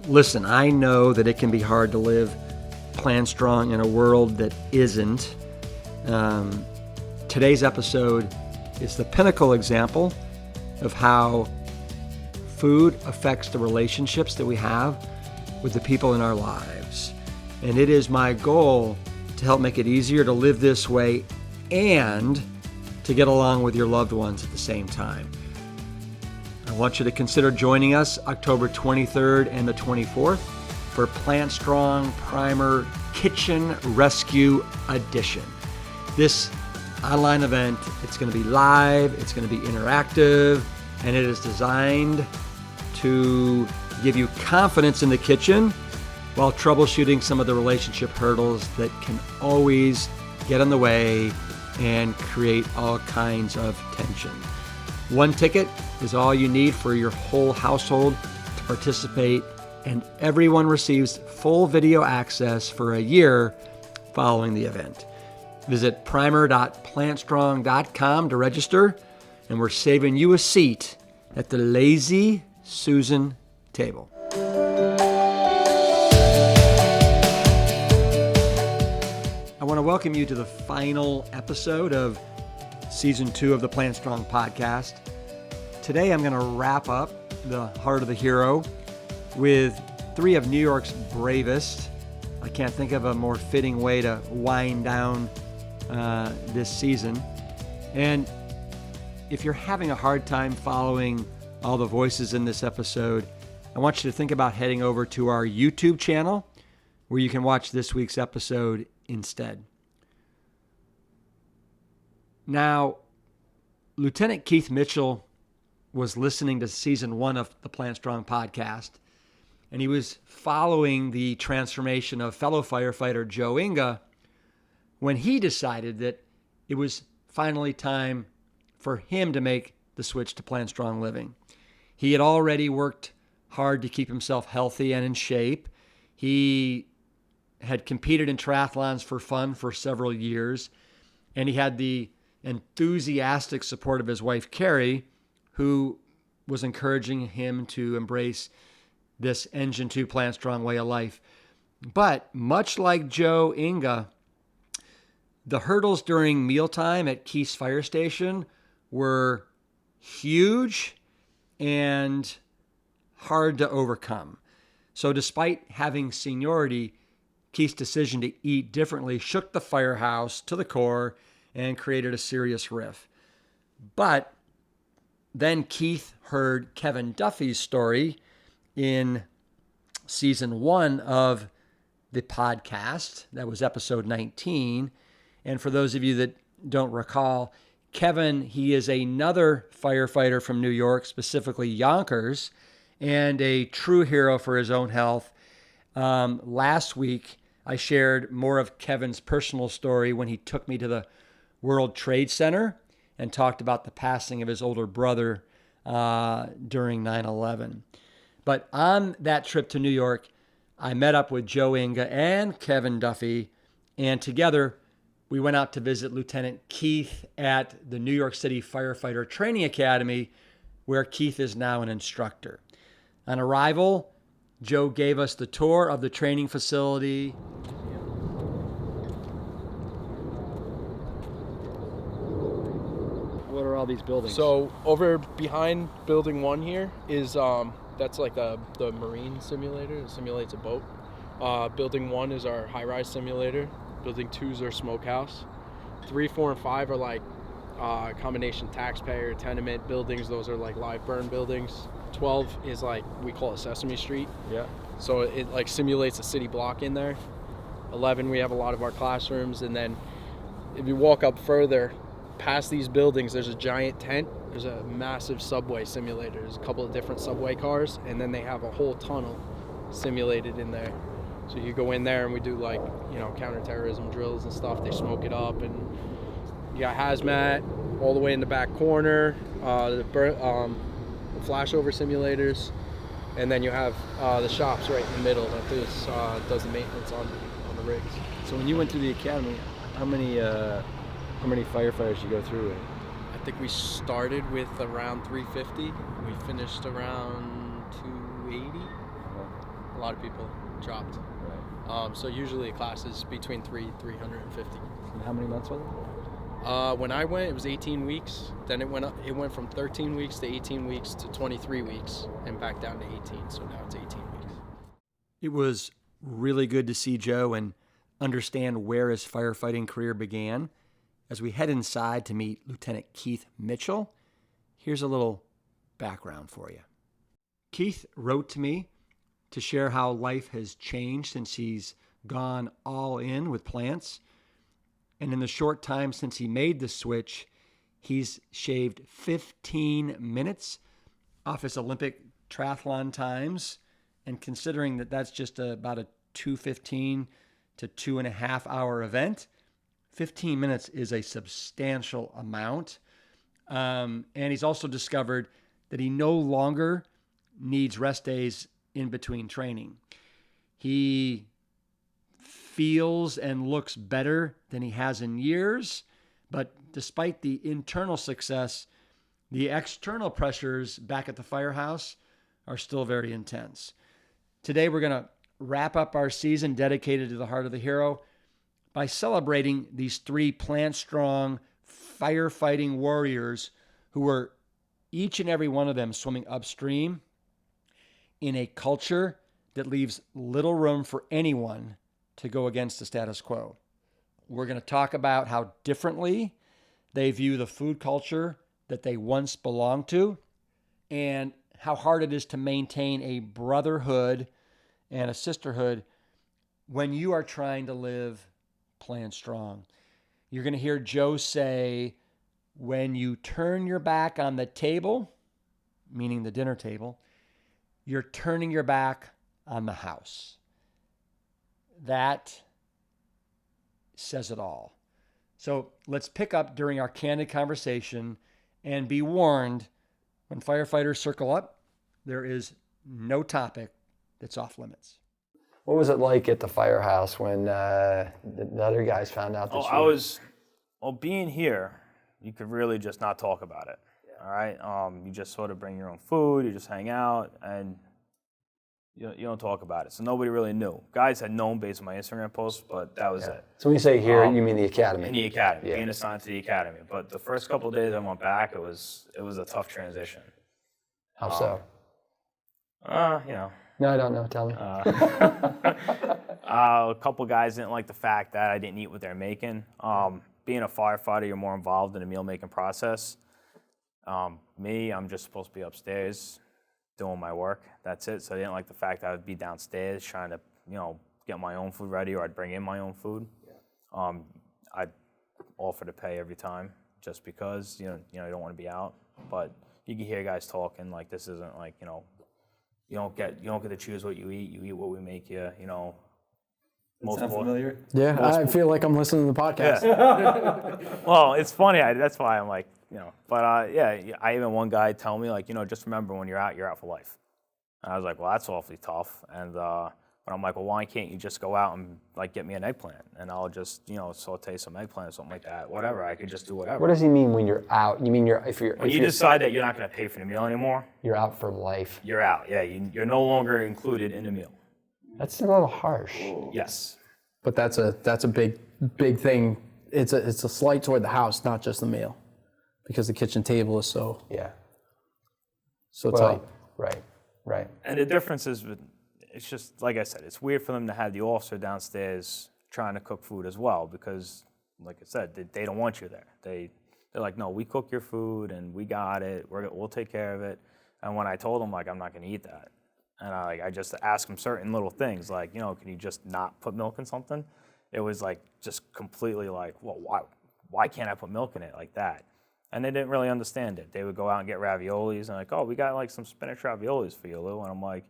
Listen, I know that it can be hard to live plan strong in a world that isn't. Today's episode is the pinnacle example of how food affects the relationships that we have with the people in our lives. And it is my goal to help make it easier to live this way and to get along with your loved ones at the same time. I want you to consider joining us October 23rd and the 24th for Plant Strong Primer Kitchen Rescue Edition. This online event, it's going to be live, it's going to be interactive, and it is designed to give you confidence in the kitchen while troubleshooting some of the relationship hurdles that can always get in the way and create all kinds of tension. One ticket is all you need for your whole household to participate, and everyone receives full video access for a year following the event. Visit primer.plantstrong.com to register, and we're saving you a seat at the Lazy Susan table. I want to welcome you to the final episode of Season 2 of the Plant Strong podcast. Today I'm going to wrap up the Heart of the Hero with 3 of New York's bravest. I can't think of a more fitting way to wind down this season. And if you're having a hard time following all the voices in this episode, I want you to think about heading over to our YouTube channel where you can watch this week's episode instead. Now, Lieutenant Keith Mitchell was listening to Season 1 of the Plant Strong podcast, and he was following the transformation of fellow firefighter Joe Inga when he decided that it was finally time for him to make the switch to Plant Strong living. He had already worked hard to keep himself healthy and in shape. He had competed in triathlons for fun for several years, and he had the enthusiastic support of his wife, Carrie, who was encouraging him to embrace this Engine 2 Plant Strong way of life. But much like Joe Inga, the hurdles during mealtime at Keith's fire station were huge and hard to overcome. So despite having seniority, Keith's decision to eat differently shook the Firehouse to the core and created a serious rift. But then Keith heard Kevin Duffy's story in Season 1 of the podcast. That was episode 19. And for those of you that don't recall, Kevin, he is another firefighter from New York, specifically Yonkers, and a true hero for his own health. Last week, I shared more of Kevin's personal story when he took me to the World Trade Center and talked about the passing of his older brother during 9/11. But on that trip to New York, I met up with Joe Inga and Kevin Duffy, and together we went out to visit Lieutenant Keith at the New York City Firefighter Training Academy, where Keith is now an instructor. On arrival, Joe gave us the tour of the training facility. What are all these buildings? So over behind building 1 here is that's like the marine simulator. It simulates a boat. Building 1 is our high-rise simulator. Building 2 is our smokehouse. 3, 4, and 5 are like combination taxpayer tenement buildings. Those are like live burn buildings. 12 is like, we call it Sesame Street. Yeah. So it like simulates a city block in there. 11, we have a lot of our classrooms. And then if you walk up further past these buildings, there's a giant tent. There's a massive subway simulator. There's a couple of different subway cars, and then they have a whole tunnel simulated in there. So you go in there and we do like, counterterrorism drills and stuff. They smoke it up, and you got hazmat all the way in the back corner, the flashover simulators, and then you have the shops right in the middle that does the maintenance on the rigs. So when you went through the academy, how many firefighters did you go through with? I think we started with around 350. We finished around 280. lot of people dropped. Right. So usually a class is between 350. And how many months was it? When I went, it was 18 weeks. Then it went up. It went from 13 weeks to 18 weeks to 23 weeks, and back down to 18. So now it's 18 weeks. It was really good to see Joe and understand where his firefighting career began. As we head inside to meet Lieutenant Keith Mitchell, here's a little background for you. Keith wrote to me to share how life has changed since he's gone all in with plants. And in the short time since he made the switch, he's shaved 15 minutes off his Olympic triathlon times. And considering that that's just about a 2:15 to 2.5 hour event, 15 minutes is a substantial amount. And he's also discovered that he no longer needs rest days in between training. He feels and looks better than he has in years, but despite the internal success, the external pressures back at the Firehouse are still very intense. Today, we're going to wrap up our season dedicated to the Heart of the Hero by celebrating these 3 plant-strong firefighting warriors who were each and every one of them swimming upstream in a culture that leaves little room for anyone to go against the status quo. We're going to talk about how differently they view the food culture that they once belonged to, and how hard it is to maintain a brotherhood and a sisterhood when you are trying to live plant strong. You're going to hear Joe say, when you turn your back on the table, meaning the dinner table, you're turning your back on the house. That says it all. So let's pick up during our candid conversation, and be warned, when firefighters circle up, there is no topic that's off limits. What was it like at the Firehouse when the other guys found out that being here, you could really just not talk about it. Yeah. All right. You just sort of bring your own food, you just hang out, and you don't talk about it. So nobody really knew. Guys had known based on my Instagram posts, but that was it. So when you say here, you mean the academy? In the academy, being assigned to the academy. But the first couple of days I went back, it was a tough transition. How so? No, I don't know. Tell me. A couple guys didn't like the fact that I didn't eat what they're making. Being a firefighter, you're more involved in the meal making process. Me, I'm just supposed to be upstairs doing my work. That's it. So they didn't like the fact that I would be downstairs trying to, get my own food ready, or I'd bring in my own food. Yeah. I'd offer to pay every time just because, you don't want to be out. But you can hear guys talking like this isn't like, you don't get to choose what you eat what we make you, Most familiar? Yeah, I feel like I'm listening to the podcast. Yeah. Well, it's funny. That's why I'm like, But I even one guy tell me like, just remember when you're out for life. And I was like, well, that's awfully tough. And but I'm like, well, why can't you just go out and like get me an eggplant, and I'll just saute some eggplant or something like that. Whatever, I could just do whatever. What does he mean when you're out? You mean when you decide that you're not going to pay for the meal anymore? You're out for life. You're out. Yeah, you're no longer included in the meal. That's a little harsh. Yes. But that's a big thing. It's a slight toward the house, not just the meal, because the kitchen table is so tight. Right. And the difference is, it's just like I said, it's weird for them to have the officer downstairs trying to cook food as well, because, like I said, they don't want you there. They're like, no, we cook your food and we got it. We'll take care of it. And when I told them like I'm not going to eat that, and I just asked them certain little things like, can you just not put milk in something? It was like just completely like, well, why can't I put milk in it like that? And they didn't really understand it. They would go out and get raviolis and like, oh, we got like some spinach raviolis for you, Lou. And I'm like,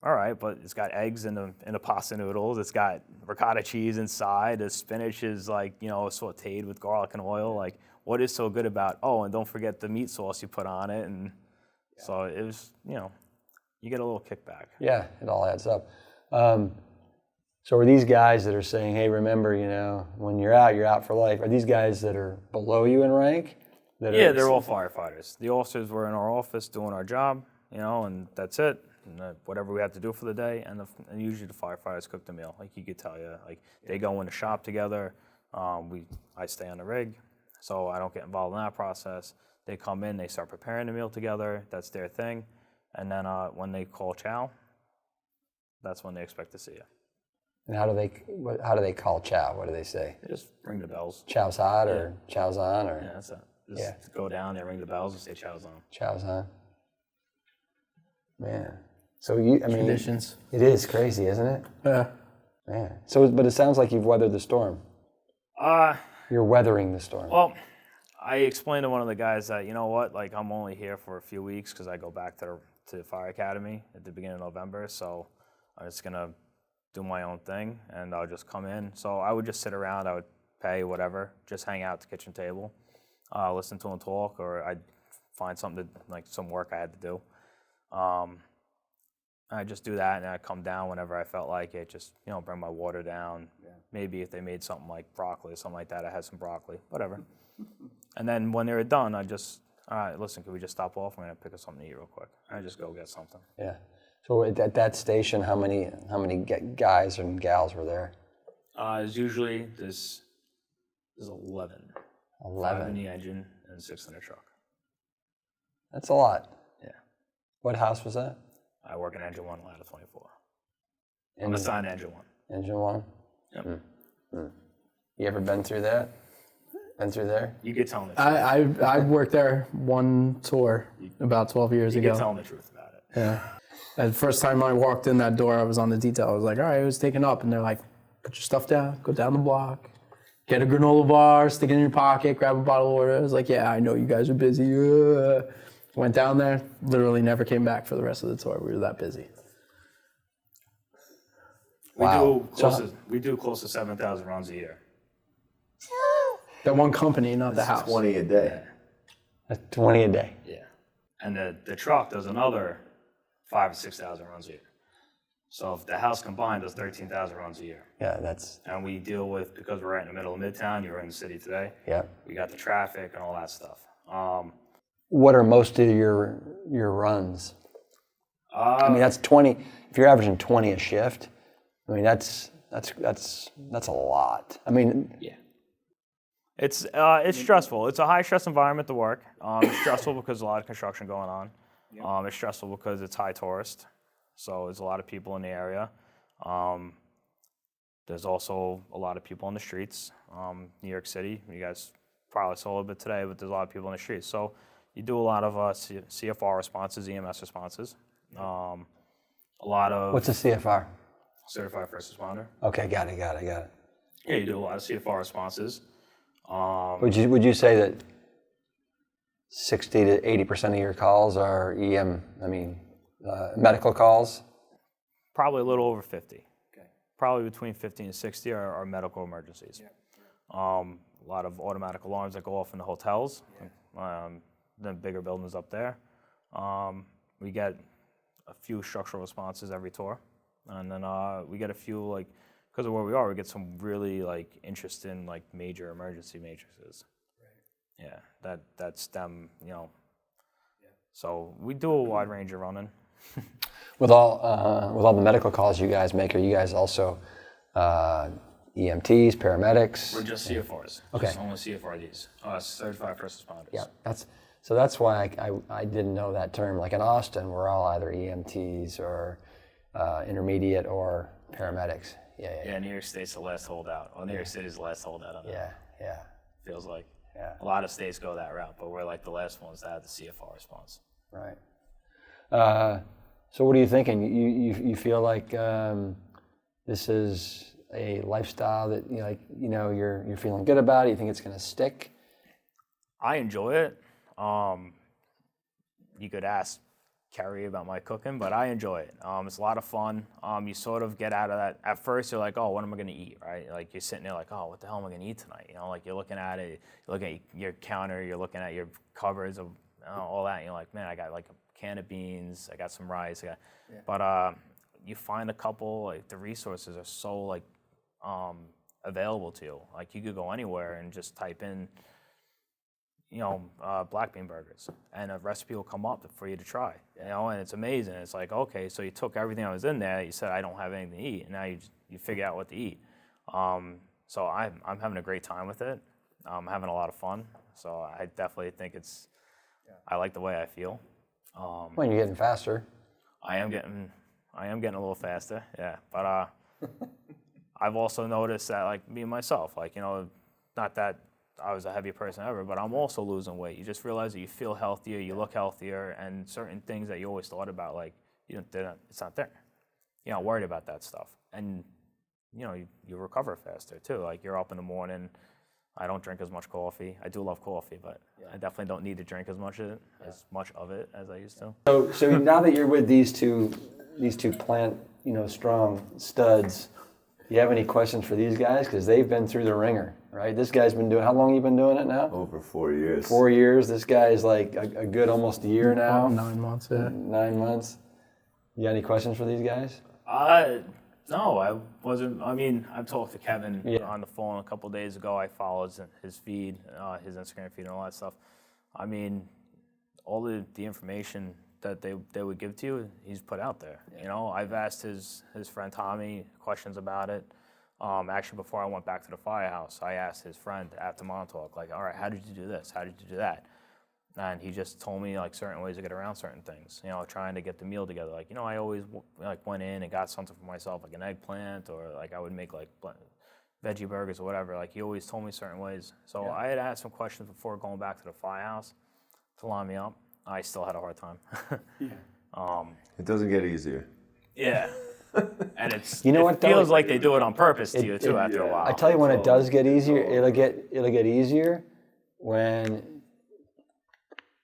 all right, but it's got eggs in the pasta noodles. It's got ricotta cheese inside. The spinach is like, sauteed with garlic and oil. Like, what is so good about, and don't forget the meat sauce you put on it. And so it was, you get a little kickback. Yeah, it all adds up. So are these guys that are saying, hey, remember, when you're out for life, are these guys that are below you in rank? They're all firefighters. The officers were in our office doing our job, and that's it. whatever we have to do for the day, and usually the firefighters cook the meal. Like you could tell, like they go in the shop together. I stay on the rig, so I don't get involved in that process. They come in, they start preparing the meal together. That's their thing, and then when they call chow, that's when they expect to see you. And how do they call chow? What do they say? They just ring the bells. Chow's hot or chow's on or Yeah, that's it. Just go down there, ring the bells, and say chow's on. chow's on. Man, so Traditions. it is crazy, isn't it? Yeah. Man, so but it sounds like you've weathered the storm. You're weathering the storm. Well, I explained to one of the guys that, you know what, like I'm only here for a few weeks because I go back to the Fire Academy at the beginning of November, so I'm just gonna do my own thing and I'll just come in. So I would just sit around, I would pay whatever, just hang out at the kitchen table, listen to them talk, or I'd find something like some work I had to do. I just do that, and I come down whenever I felt like it. Just bring my water down. Yeah. Maybe if they made something like broccoli or something like that, I had some broccoli, whatever. And then when they were done, I just, all right, listen, could we just stop off? I'm gonna pick up something to eat real quick. I just go get something. Yeah. So at that station, how many guys and gals were there? There's 11. 11. 5 in the engine and 6 in the truck. That's a lot. Yeah. What house was that? I work in engine 1, ladder 24. I'm assigned engine 1. Engine 1? Yep. You ever been through that? Been through there? You could tell me. I worked there one tour about 12 years ago. You could tell me the truth about it. Yeah. The first time I walked in that door, I was on the detail. I was like, all right, it was taken up. And they're like, put your stuff down, go down the block, get a granola bar, stick it in your pocket, grab a bottle of water. I was like, yeah, I know you guys are busy. Went down there, literally never came back for the rest of the tour. We were that busy. Wow. We do close to 7,000 runs a year. That one company, not the house. 20 a day. That's 20 a day. Yeah. And the truck does another 5,000 or 6,000 runs a year. So if the house combined does 13,000 runs a year. Yeah, that's. And we deal with, because we're right in the middle of Midtown, you're in the city today. Yeah. We got the traffic and all that stuff. What are most of your runs? I mean, that's 20. If you're averaging 20 a shift, I mean that's a lot. I mean, yeah. It's stressful. It's a high stress environment to work. It's stressful because there's a lot of construction going on. It's stressful because it's high tourist, so there's a lot of people in the area. There's also a lot of people on the streets. New York City, you guys probably saw a little bit today, but there's a lot of people in the streets. So you do a lot of CFR responses, EMS responses. A lot of. What's a CFR? Certified First Responder. Okay, got it. Yeah, you do a lot of CFR responses. Would you say that 60 to 80% of your calls are medical calls? Probably a little over 50. Okay. Probably between 50 and 60 are medical emergencies. Yeah. A lot of automatic alarms that go off in the hotels, the bigger buildings up there. We get a few structural responses every tour, and then we get a few, because of where we are, we get some really interesting major emergency matrices. Right. Yeah, that's them, Yeah. So we do a wide range of running. With all the medical calls you guys make, are you guys also EMTs, paramedics? We're just CFRs. Okay. Just only CFRDs. Certified First Responders. Yeah, that's why I didn't know that term. Like in Austin, we're all either EMTs or intermediate or paramedics. Yeah. New York State's the last holdout. Well, New York City's the last holdout on that. Yeah. Feels like. Yeah. A lot of states go that route, but we're the last ones to have the CFR response. Right. So what are you thinking? You feel like this is a lifestyle that you're feeling good about it? You think it's going to stick? I enjoy it. You could ask Kerry about my cooking, but I enjoy it. It's a lot of fun. You sort of get out of that. At first, you're like, oh, what am I going to eat, right? You're sitting there like, oh, what the hell am I going to eat tonight? You're looking at it, you're looking at your counter, you're looking at your cupboards of all that, and you're like, man, I got a can of beans, I got some rice, But you find a couple, the resources are so available to you. You could go anywhere and just type in, black bean burgers, and a recipe will come up for you to try, and it's amazing. It's like, okay, so you took everything that was in there, you said I don't have anything to eat, and now you figure out what to eat. So I'm having a great time with it. I'm having a lot of fun. So I definitely think I like the way I feel. Well, you're getting faster. I am getting a little faster, yeah. But I've also noticed that, like, me and myself, like, not that I was a heavy person ever, but I'm also losing weight. You just realize that you feel healthier, you look healthier, and certain things that you always thought about, like, it's not there. You're not worried about that stuff. And, you recover faster, too. Like, you're up in the morning. I don't drink as much coffee. I do love coffee, but I definitely don't need to drink as much of it as I used to. So now that you're with these two plant, strong studs, do you have any questions for these guys? Because they've been through the ringer, right? This guy's been doing, how long have you been doing it now? Over 4 years. 4 years. This guy's like a good almost a year now. 9 months, yeah. 9 months. You got any questions for these guys? No, I wasn't. I mean, I've talked to Kevin on the phone a couple of days ago. I followed his feed, his Instagram feed, and all that stuff. I mean, all the information that they would give to you, he's put out there. I've asked his friend Tommy questions about it. Actually, before I went back to the Firehouse, I asked his friend after Montauk, like, all right, how did you do this? How did you do that? And he just told me, like, certain ways to get around certain things, trying to get the meal together. Like, I always went in and got something for myself, like an eggplant, or like I would make like veggie burgers or whatever. Like, he always told me certain ways. So I had asked some questions before going back to the Firehouse to line me up. I still had a hard time. It doesn't get easier. Yeah. And it what, though? feels like they do it on purpose to you too after a while. I tell you, when it does get easier, it'll get easier when,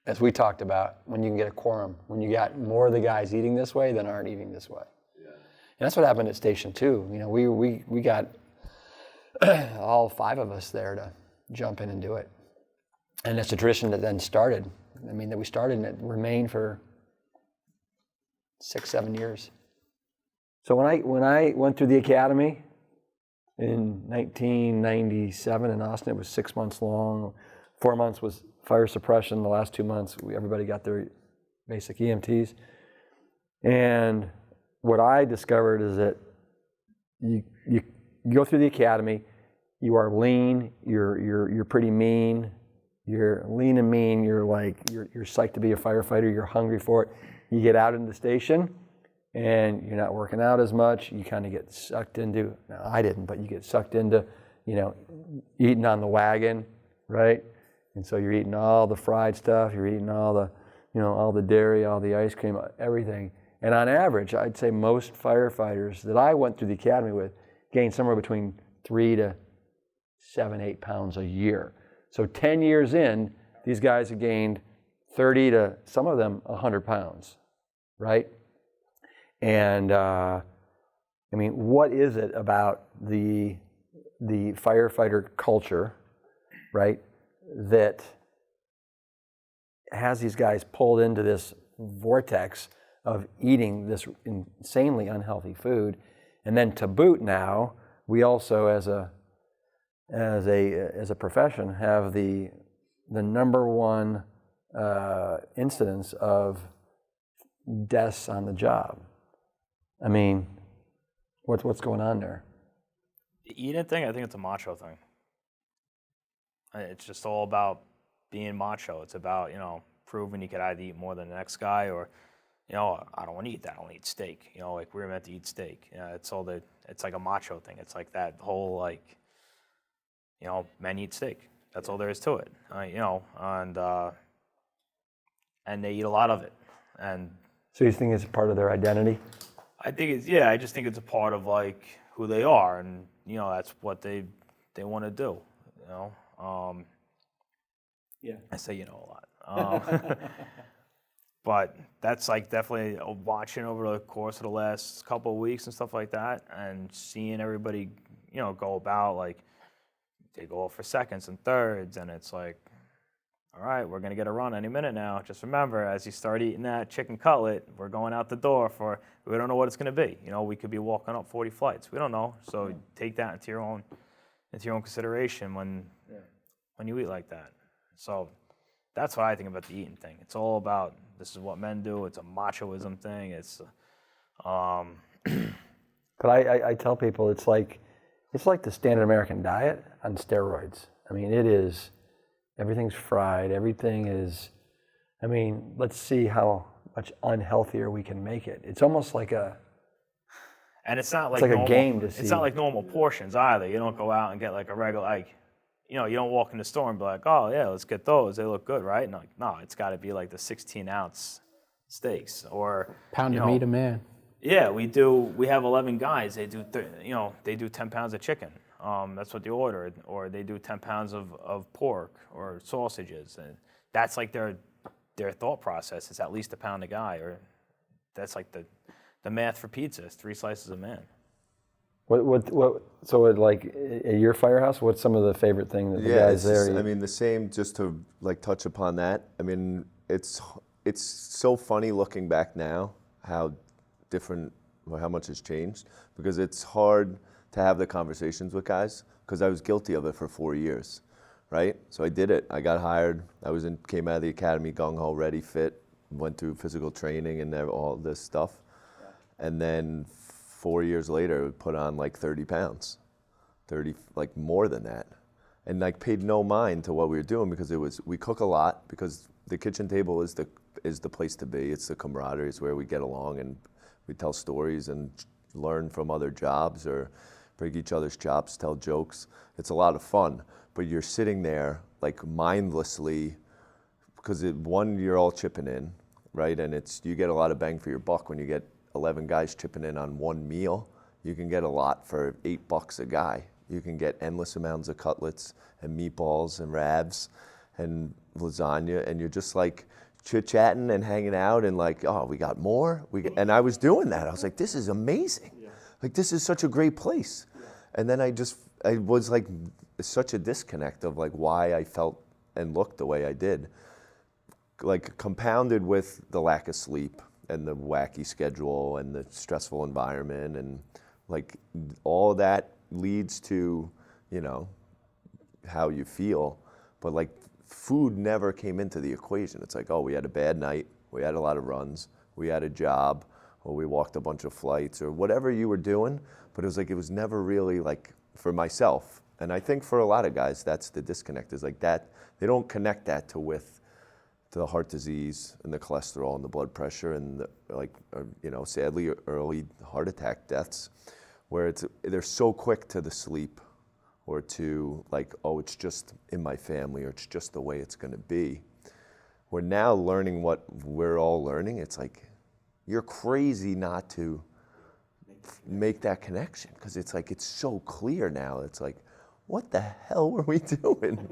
as we talked about, when you can get a quorum, when you got more of the guys eating this way than aren't eating this way. Yeah. And that's what happened at Station 2. We got all 5 of us there to jump in and do it. And it's a tradition that then started. That we started and it remained for 6-7 years. So when I went through the academy in 1997 in Austin, it was 6 months long. 4 months was fire suppression. The last 2 months, everybody got their basic EMTs. And what I discovered is that you go through the academy, you are lean, you're pretty mean, you're lean and mean, you're psyched to be a firefighter, you're hungry for it. You get out in the station and you're not working out as much, you kind of get sucked into, no, I didn't, but you get sucked into, eating on the wagon, right? And so you're eating all the fried stuff, you're eating all the, all the dairy, all the ice cream, everything. And on average, I'd say most firefighters that I went through the academy with gained somewhere between 3 to 7, 8 pounds a year. So 10 years in, these guys have gained 30 to, some of them, 100 pounds, right? And what is it about the firefighter culture, right, that has these guys pulled into this vortex of eating this insanely unhealthy food? And then to boot now, we also as a profession have the number one incidence of deaths on the job. What's going on there? The eating thing, I think it's a macho thing. It's just all about being macho. It's about, proving you could either eat more than the next guy, or, I don't want to eat that. I want to eat steak. Like, we're meant to eat steak. It's like a macho thing. It's like that whole, men eat steak. That's all there is to it. And they eat a lot of it. And so you think it's a part of their identity? I just think it's a part of, who they are, and, that's what they want to do, Yeah. I say a lot. But that's definitely watching over the course of the last couple of weeks and stuff like that, and seeing everybody, go about, they go for seconds and thirds, and it's like, all right, we're going to get a run any minute now. Just remember, as you start eating that chicken cutlet, we're going out the door we don't know what it's going to be. We could be walking up 40 flights. We don't know. So take that into your own consideration when you eat like that. So that's what I think about the eating thing. It's all about, this is what men do. It's a machoism thing. It's, But I tell people it's like the standard American diet on steroids. I mean, it is, everything's fried, everything is, I mean, let's see how much unhealthier we can make it. It's almost like and it's not like, a game to see. It's not like normal portions either. You don't go out and get like a regular, like, you know, you don't walk in the store and be like, oh yeah, let's get those. They look good, right? And like, no, it's got to be like the 16-ounce steaks or Pound of meat a man. Yeah, we have 11 guys. They do, they do 10 pounds of chicken. That's what they order. Or they do 10 pounds of pork or sausages. And that's like their thought process. It's at least a pound a guy. Or that's like the math for pizza. It's 3 slices a man. So like at your Firehouse, what's some of the favorite thing that the guys there eat? I mean, the same, just to like touch upon that. I mean, it's so funny looking back now how different, or how much has changed, because it's hard to have the conversations with guys, because I was guilty of it for 4 years, right? So I did it. I got hired. Came out of the academy gung-ho, ready, fit, went through physical training and all this stuff. And then 4 years later, put on like 30 pounds, like more than that. And like paid no mind to what we were doing, because we cook a lot, because the kitchen table is the place to be. It's the camaraderie. It's where we get along and we tell stories and learn from other jobs or break each other's chops, tell jokes. It's a lot of fun, but you're sitting there like mindlessly, because you're all chipping in, right? And you get a lot of bang for your buck when you get 11 guys chipping in on one meal. You can get a lot for $8 a guy. You can get endless amounts of cutlets and meatballs and wraps and lasagna, and you're just like chit-chatting and hanging out and like, oh, we got more? And I was doing that. I was like, this is amazing. Yeah. Like, this is such a great place. Yeah. And then I was like, such a disconnect of like why I felt and looked the way I did. Like compounded with the lack of sleep and the wacky schedule and the stressful environment, and like all that leads to, how you feel. But like food never came into the equation. It's like, oh, we had a bad night, we had a lot of runs, we had a job, or we walked a bunch of flights, or whatever you were doing. But it was never really like for myself. And I think for a lot of guys, that's the disconnect, is like that, they don't connect that with the heart disease and the cholesterol and the blood pressure and sadly early heart attack deaths, where they're so quick to the sleep, or to like, oh, it's just in my family, or it's just the way it's going to be. We're now learning what we're all learning. It's like, you're crazy not to make that connection, because it's like, it's so clear now. It's like, what the hell were we doing?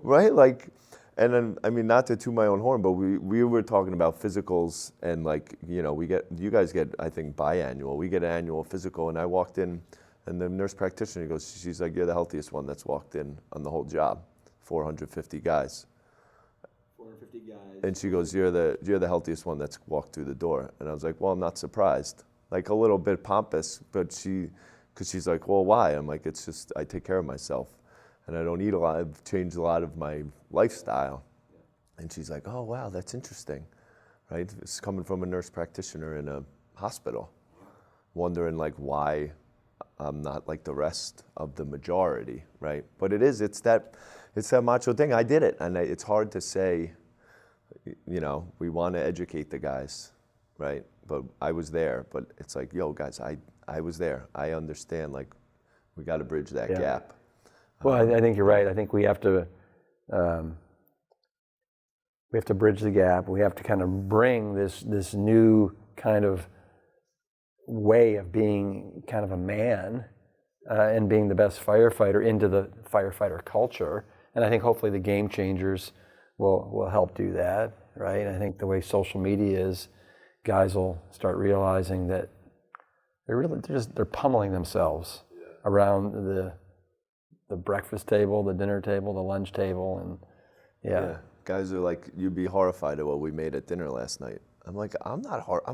Right? Like, and then, I mean, not to toot my own horn, but we were talking about physicals, and like, you guys get, I think, biannual. We get an annual physical, and I walked in, and the nurse practitioner goes, she's like, you're the healthiest one that's walked in on the whole job, 450 guys. 450 guys. And she goes, you're the healthiest one that's walked through the door. And I was like, well, I'm not surprised. Like a little bit pompous, but because she's like, well, why? I'm like, it's just, I take care of myself, and I don't eat a lot. I've changed a lot of my lifestyle. And she's like, oh, wow, that's interesting, right? It's coming from a nurse practitioner in a hospital, wondering like why I'm not like the rest of the majority, right? But it's that macho thing. I did it, and it's hard to say, we want to educate the guys, right? But I was there. But it's like, yo, guys, I was there. I understand. Like, we got to bridge that gap. Well, I think you're right. I think we have to bridge the gap. We have to kind of bring this new kind of way of being kind of a man and being the best firefighter into the firefighter culture. And I think hopefully the game changers will help do that, right? I think the way social media is, guys will start realizing that they're pummeling themselves around the breakfast table, the dinner table, the lunch table, and yeah. Guys are like, you'd be horrified at what we made at dinner last night. I'm like, I'm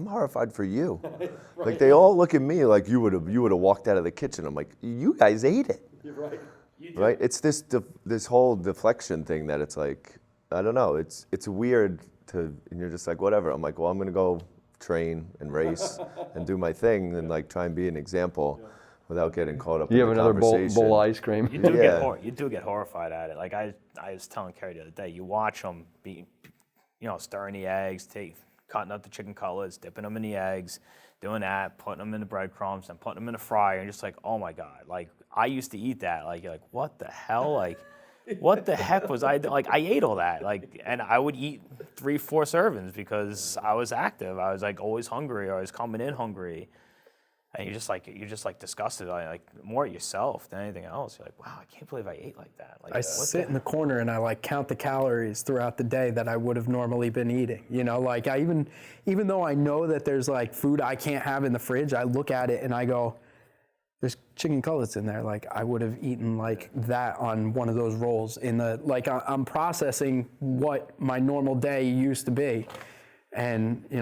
horrified for you. Right. Like, they all look at me like you would have walked out of the kitchen. I'm like, you guys ate it. You're right. Right? It's this whole deflection thing that it's like, I don't know. It's weird and you're just like, whatever. I'm like, well, I'm gonna go train and race and do my thing and like try and be an example without getting caught up in the conversation. Bowl of ice cream. You do get horrified at it. Like I was telling Kerry the other day, you watch them stirring the eggs, cutting up the chicken cutlets, dipping them in the eggs, doing that, putting them in the breadcrumbs, and putting them in the fryer, and just like, oh my God, like I used to eat that. Like you're like, what the hell? Like, what the heck was I like? I ate all that, like, and I would eat 3-4 servings because I was active. I was like always hungry, or I was coming in hungry. And you're just like disgusted, like more at yourself than anything else. You're like, wow, I can't believe I ate like that. Like, I sit in the corner and I like count the calories throughout the day that I would have normally been eating. You know, like I even though I know that there's like food I can't have in the fridge, I look at it and I go, there's chicken cutlets in there. Like I would have eaten like that on one of those rolls I'm processing what my normal day used to be. And and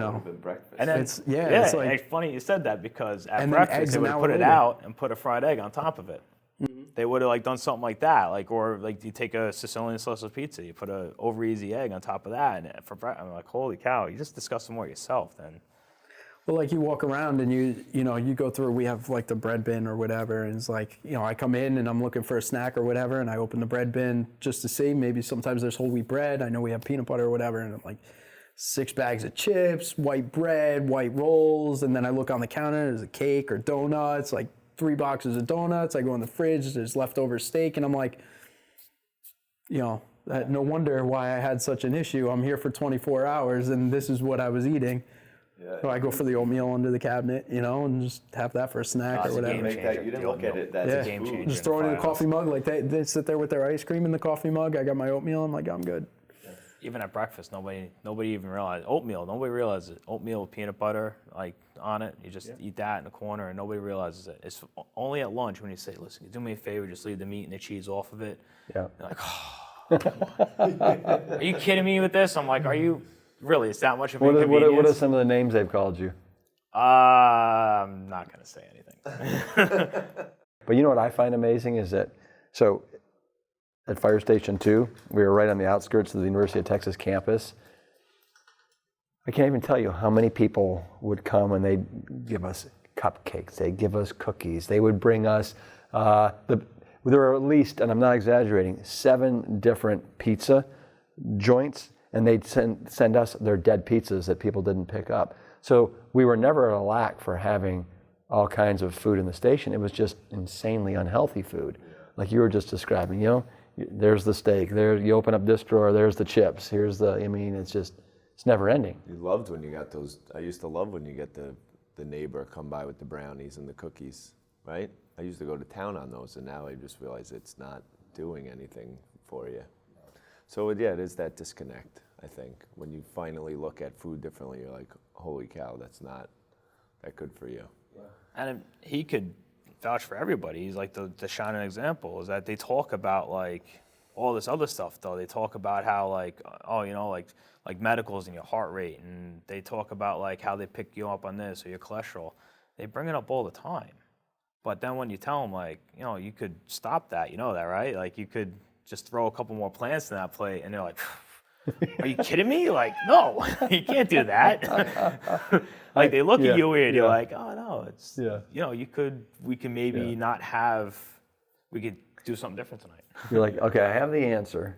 then, it's like, it's funny you said that because at breakfast they would put it out and put a fried egg on top of it. Mm-hmm. They would have like done something like that, or like you take a Sicilian sausage pizza, you put a over easy egg on top of that, and I'm like, holy cow, you just discuss more yourself then. Well, like you walk around and you go through, we have like the bread bin or whatever, and it's like, I come in and I'm looking for a snack or whatever, and I open the bread bin just to see, maybe sometimes there's whole wheat bread, I know we have peanut butter or whatever, and I'm like, 6 bags of chips, white bread, white rolls, and then I look on the counter, there's a cake or donuts, like 3 boxes of donuts. I go in the fridge, there's leftover steak, and I'm like, no wonder why I had such an issue. I'm here for 24 hours, and this is what I was eating. Yeah. So I go for the oatmeal under the cabinet, and just have that for a snack or whatever. You didn't look at it. That's a game changer. Just throw it in a coffee mug. Like they sit there with their ice cream in the coffee mug. I got my oatmeal. I'm like, I'm good. Even at breakfast, nobody even realized oatmeal. Nobody realizes oatmeal with peanut butter like on it. You just eat that in the corner, and nobody realizes it. It's only at lunch when you say, "Listen, do me a favor, just leave the meat and the cheese off of it." Yeah. They're like, "Oh, come on. Are you kidding me with this?" I'm like, "Are you really? It's that much of an inconvenience?" What are some of the names they've called you? I'm not gonna say anything. But you know what I find amazing is that at Fire Station 2, we were right on the outskirts of the University of Texas campus. I can't even tell you how many people would come and they'd give us cupcakes, they'd give us cookies, they would bring us, there were at least, and I'm not exaggerating, 7 different pizza joints, and they'd send us their dead pizzas that people didn't pick up. So we were never at a lack for having all kinds of food in the station. It was just insanely unhealthy food, like you were just describing, There's the steak. There, you open up this drawer. There's the chips. It's never ending. You loved when you got those. I used to love when you get the neighbor come by with the brownies and the cookies, right? I used to go to town on those, and now I just realize it's not doing anything for you. So it is that disconnect, I think. When you finally look at food differently, you're like, holy cow, that's not that good for you. And he could vouch for everybody. He's like the shining example is that they talk about like all this other stuff though. They talk about how like, like medicals and your heart rate, and they talk about like how they pick you up on this or your cholesterol. They bring it up all the time. But then when you tell them like, you could stop that, you know that, right? Like you could just throw a couple more plants in that plate, and they're like, are you kidding me? Like, no, you can't do that. Like they look at you weird. You're like, oh no, it's we can maybe not have. We could do something different tonight. You're like, okay, I have the answer,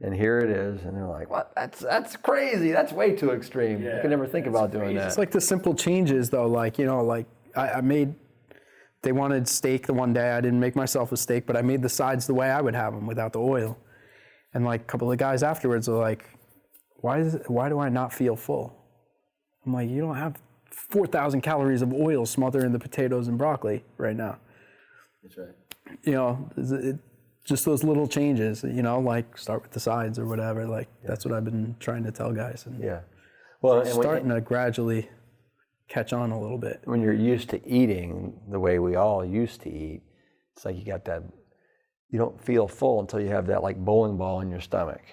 and here it is, and they're like, what? That's crazy. That's way too extreme. You can never think about doing that. It's like the simple changes though. Like I made. They wanted steak the one day. I didn't make myself a steak, but I made the sides the way I would have them without the oil. And like a couple of guys afterwards are like, why do I not feel full? I'm like, you don't have 4,000 calories of oil smothered in the potatoes and broccoli right now. That's right. Just those little changes, like start with the sides or whatever. Like that's what I've been trying to tell guys. And well, it's starting to gradually catch on a little bit. When you're used to eating the way we all used to eat, it's like you got that. You don't feel full until you have that like bowling ball in your stomach,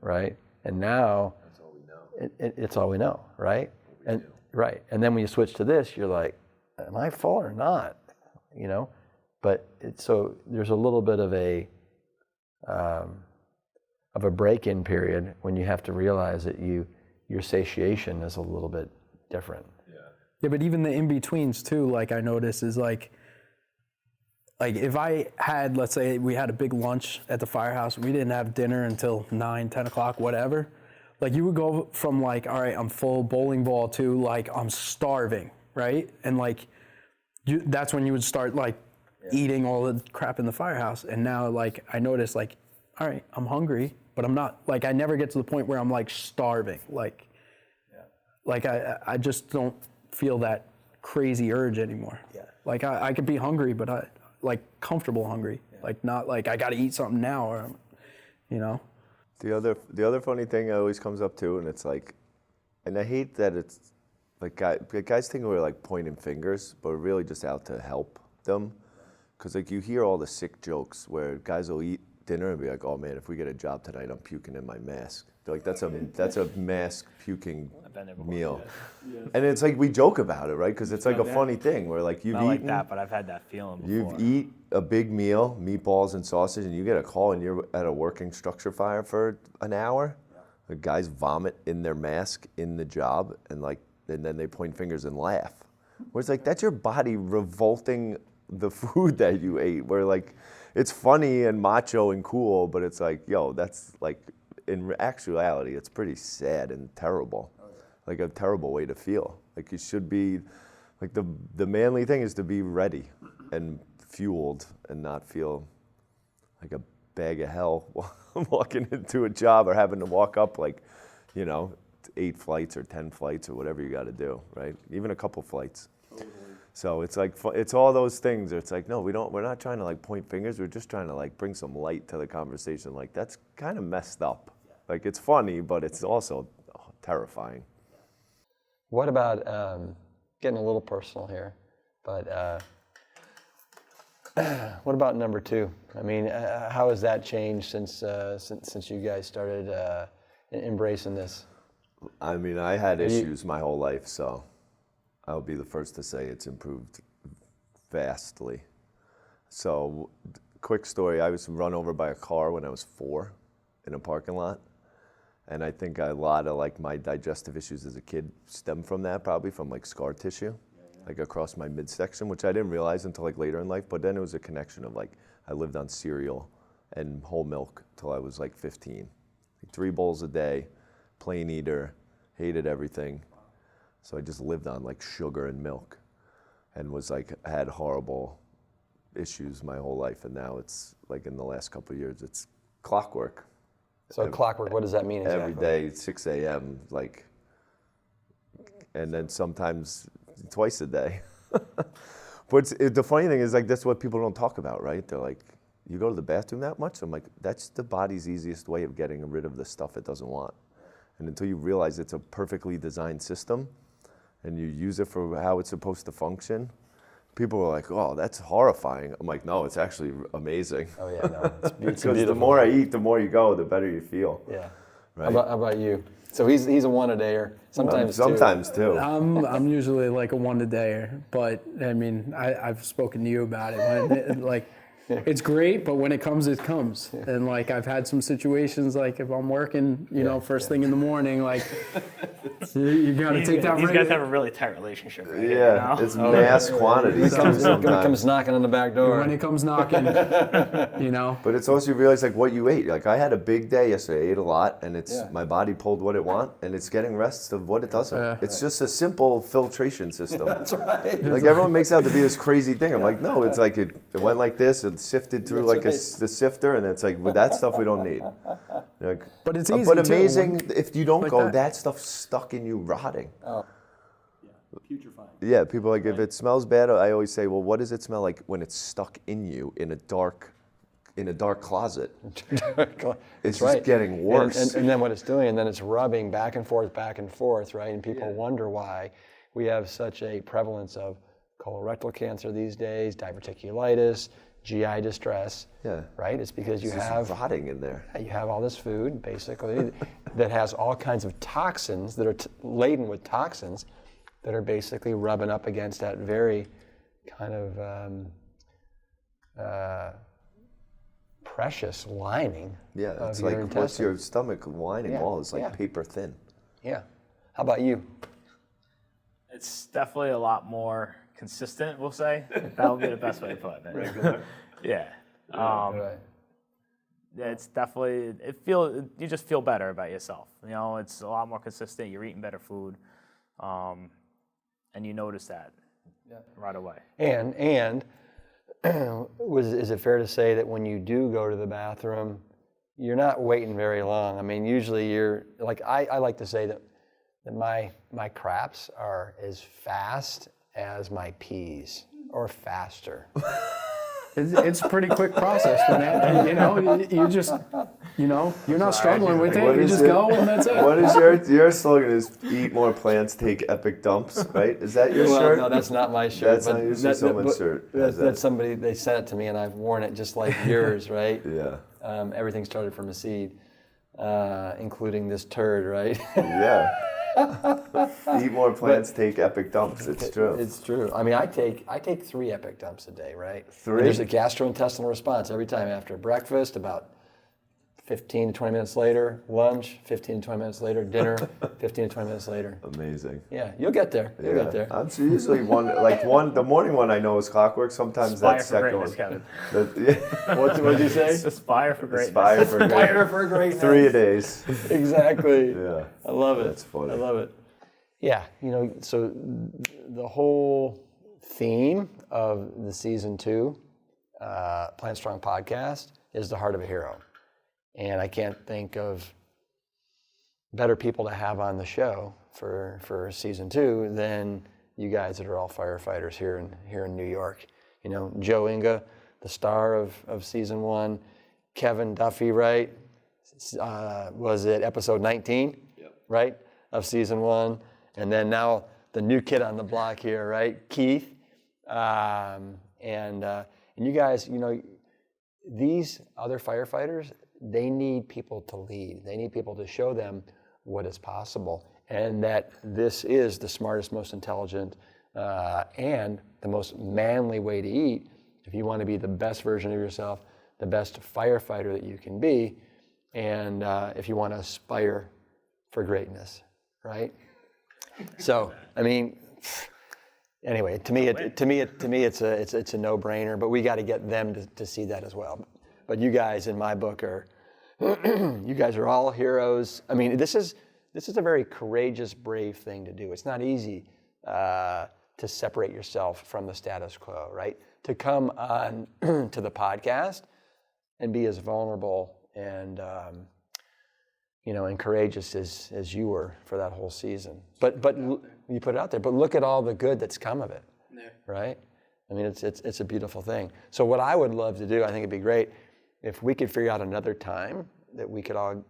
right? And now that's all we know. It's all we know, right? And right. And then when you switch to this, you're like, am I full or not? But so there's a little bit of a of a break-in period when you have to realize that your satiation is a little bit different. Yeah, but even the in-betweens too, like I notice is like if I had, let's say we had a big lunch at the Firehouse, we didn't have dinner until 9, 10 o'clock, whatever. Like you would go from like, all right, I'm full bowling ball to like, I'm starving, right? And like, that's when you would start like eating all the crap in the Firehouse. And now like, I notice like, all right, I'm hungry, but I'm not, like I never get to the point where I'm like starving. Like I just don't feel that crazy urge anymore. Yeah. Like I could be hungry, but I like comfortable hungry. Yeah. Like not like I got to eat something now, or you know. The other funny thing that always comes up too, and it's like, and I hate that it's like guys think we're like pointing fingers, but we're really just out to help them, because like you hear all the sick jokes where guys will eat dinner and be like, oh man, if we get a job tonight, I'm puking in my mask. They're like, that's a mask puking meal. And it's like we joke about it, right? Because it's like a funny thing where like you've Not eaten, like that, but I've had that feeling before. you've eat a big meal, meatballs and sausage, and you get a call and you're at a working structure fire for an hour. The guys vomit in their mask in the job, and then they point fingers and laugh. Where it's like, that's your body revolting the food that you ate. Where like, it's funny and macho and cool, but it's like, yo, that's like, in actuality, it's pretty sad and terrible. Like a terrible way to feel. Like you should be, like the manly thing is to be ready and fueled and not feel like a bag of hell walking into a job or having to walk up like, 8 flights or 10 flights or whatever you got to do, right? Even a couple flights. So it's like, it's all those things. It's like, no, we're not trying to like point fingers. We're just trying to like bring some light to the conversation. Like that's kind of messed up. Like it's funny, but it's also terrifying. What about, getting a little personal here, but what about number 2? I mean, how has that changed since you guys started embracing this? I mean, I had issues my whole life, so I'll be the first to say it's improved vastly. So, quick story, I was run over by a car when I was 4 in a parking lot. And I think a lot of like my digestive issues as a kid stem from that, probably from like scar tissue, like across my midsection, which I didn't realize until like later in life. But then it was a connection of like, I lived on cereal and whole milk till I was like 15. Like 3 bowls a day, plain eater, hated everything. So I just lived on like sugar and milk and was like, had horrible issues my whole life. And now it's like in the last couple of years, it's clockwork. So clockwork, what does that mean exactly? Every day, 6 a.m., like, and then sometimes twice a day. But the funny thing is, like, that's what people don't talk about, right? They're like, you go to the bathroom that much? I'm like, that's the body's easiest way of getting rid of the stuff it doesn't want. And until you realize it's a perfectly designed system and you use it for how it's supposed to function, people are like, oh, that's horrifying. I'm like, no, it's actually amazing. Oh yeah, no, it's because the more I eat, the more you go, the better you feel. Yeah. Right? How about you? So he's a 1-a-dayer. Sometimes too. I'm usually like a 1-a-dayer, but I mean, I've spoken to you about it. Like, it's great, but when it comes, it comes. And like, I've had some situations, like if I'm working, first thing in the morning, like you got to take that. These guys have a really tight relationship, right? Yeah, it's mass quantities. It comes knocking on the back door. When it comes knocking, But it's also, you realize like what you ate. Like I had a big day yesterday, I ate a lot, and my body pulled what it wants, and it's getting rest of what it doesn't. It's just a simple filtration system. That's right. Like everyone makes out to be this crazy thing. I'm like, no, it's like it went like this, it sifted through like the sifter, and it's like, with that stuff we don't need. Like, but it's easy. But amazing too, if you don't like go, that stuff's stuck in you rotting. Oh. Putrefying. Yeah, people like, if it smells bad, I always say, well, what does it smell like when it's stuck in you in a dark closet? It's just getting worse. And then what it's doing, and then it's rubbing back and forth, right? And people wonder why we have such a prevalence of colorectal cancer these days, diverticulitis, GI distress, right? It's because you have rotting in there. You have all this food, basically, that has all kinds of toxins that are laden with toxins that are basically rubbing up against that very kind of precious lining. Yeah, of it's your like, what's intestine. your stomach lining wall? It's like yeah. paper thin. Yeah. How about you? It's definitely a lot more consistent, we'll say. That would be the best way to put it. Regular. Yeah. Right. It's definitely, you just feel better about yourself. You know, it's a lot more consistent. You're eating better food. And you notice that right away. And is it fair to say that when you do go to the bathroom, you're not waiting very long? I mean, usually you're, like, I like to say that my craps are as fast as my peas, or faster. It's a pretty quick process, man. You know, you just, you know, you're not struggling with it. You just go and that's it. What is your slogan? Is eat more plants, take epic dumps, right? Is that your shirt? No, that's not my shirt. That's not usually someone's shirt. That's somebody, they sent it to me and I've worn it just like yours, right? Yeah. Everything started from a seed, including this turd, right? Yeah. Eat more plants, take epic dumps. It's true. It's true. I mean, I take 3 epic dumps a day, right? 3? And there's a gastrointestinal response every time after breakfast, about 15 to 20 minutes later, lunch, 15 to 20 minutes later, dinner, 15 to 20 minutes later. Amazing. Yeah, you'll get there. You'll get there. I'm usually the morning one I know is clockwork. Sometimes that second one. Kevin. What did you say? Aspire for greatness. Aspire for greatness. Aspire for greatness. 3 a days. Exactly. Yeah. I love it. That's funny. I love it. Yeah, you know, so the whole theme of the season 2 Plant Strong podcast is the heart of a hero. And I can't think of better people to have on the show for season 2 than you guys that are all firefighters here in New York. You know, Joe Inga, the star of season 1, Kevin Duffy, right? Was it episode 19? Yep. Right, of season 1, and then now the new kid on the block here, right, Keith, and you guys, you know, these other firefighters, they need people to lead. They need people to show them what is possible, and that this is the smartest, most intelligent, and the most manly way to eat if you want to be the best version of yourself, the best firefighter that you can be, and if you want to aspire for greatness, right? So, I mean, anyway, to me, it's a no-brainer. But we got to get them to see that as well. But you guys, in my book, are you guys are all heroes. I mean, this is a very courageous, brave thing to do. It's not easy to separate yourself from the status quo, right? To come on to the podcast and be as vulnerable and and courageous as you were for that whole season. But you put it out there. But look at all the good that's come of it, right? I mean, it's a beautiful thing. So what I would love to do, I think it'd be great if we could figure out another time that we could all,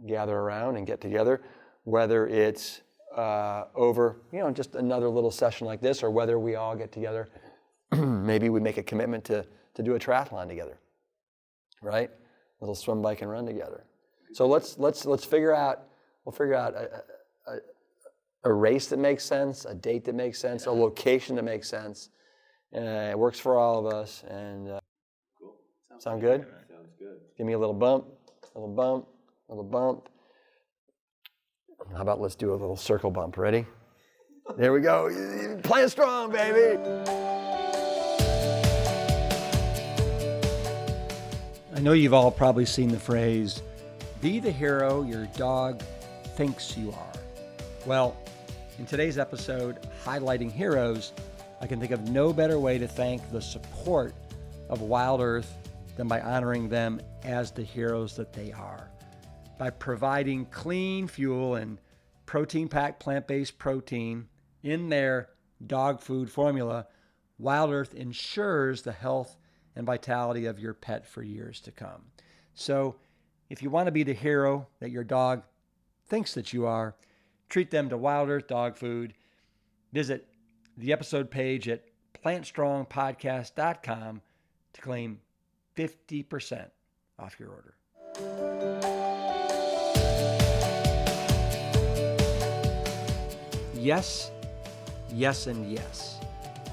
gather around and get together, whether it's over, just another little session like this, or whether we all get together, maybe we make a commitment to do a triathlon together, right? A little swim, bike, and run together. So let's figure out. We'll figure out a race that makes sense, a date that makes sense, a location that makes sense. It works for all of us. And Cool. Sound good? Sounds good. Give me a little bump, little bump, little bump. How about let's do a little circle bump? Ready? There we go. Plant strong, baby. I know you've all probably seen the phrase, be the hero your dog thinks you are. Well, in today's episode, highlighting heroes, I can think of no better way to thank the support of Wild Earth than by honoring them as the heroes that they are. By providing clean fuel and protein-packed plant-based protein in their dog food formula, Wild Earth ensures the health and vitality of your pet for years to come. So if you want to be the hero that your dog thinks that you are, treat them to Wild Earth dog food. Visit the episode page at plantstrongpodcast.com to claim 50% off your order. Yes, yes, and yes.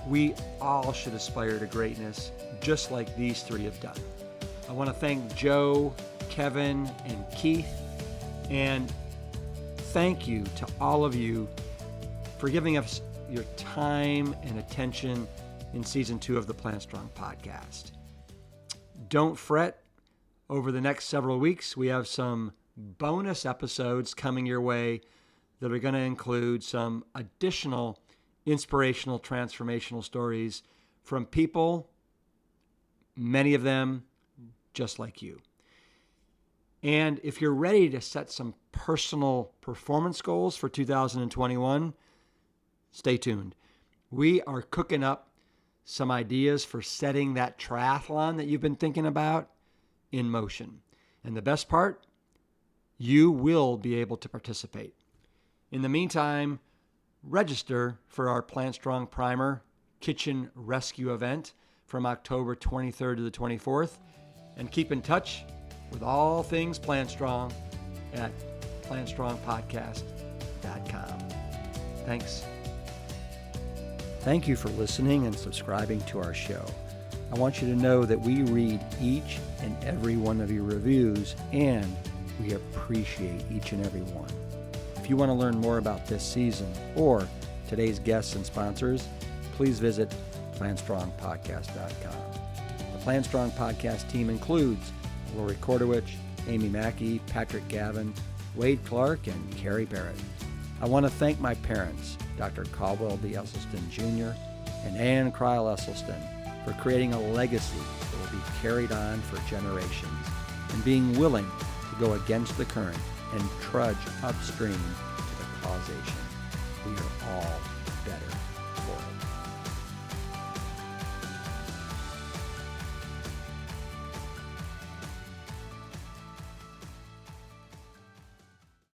We all should aspire to greatness just like these three have done. I want to thank Joe, Kevin, and Keith. And thank you to all of you for giving us your time and attention in season 2 of the Plant Strong podcast. Don't fret. Over the next several weeks, we have some bonus episodes coming your way that are going to include some additional inspirational, transformational stories from people, many of them just like you. And if you're ready to set some personal performance goals for 2021, stay tuned. We are cooking up some ideas for setting that triathlon that you've been thinking about in motion. And the best part, you will be able to participate. In the meantime, register for our Plant Strong Primer Kitchen Rescue event from October 23rd to the 24th, and keep in touch with all things Plant Strong at plantstrongpodcast.com. Thanks. Thank you for listening and subscribing to our show. I want you to know that we read each and every one of your reviews, and we appreciate each and every one. If you want to learn more about this season or today's guests and sponsors, please visit plantstrongpodcast.com. The Plant Strong podcast team includes Lori Kordowich, Amy Mackey, Patrick Gavin, Wade Clark, and Carrie Barrett. I want to thank my parents, Dr. Caldwell B. Esselstyn Jr. and Ann Kryle Esselstyn, for creating a legacy that will be carried on for generations and being willing to go against the current and trudge upstream to the causation. We are all better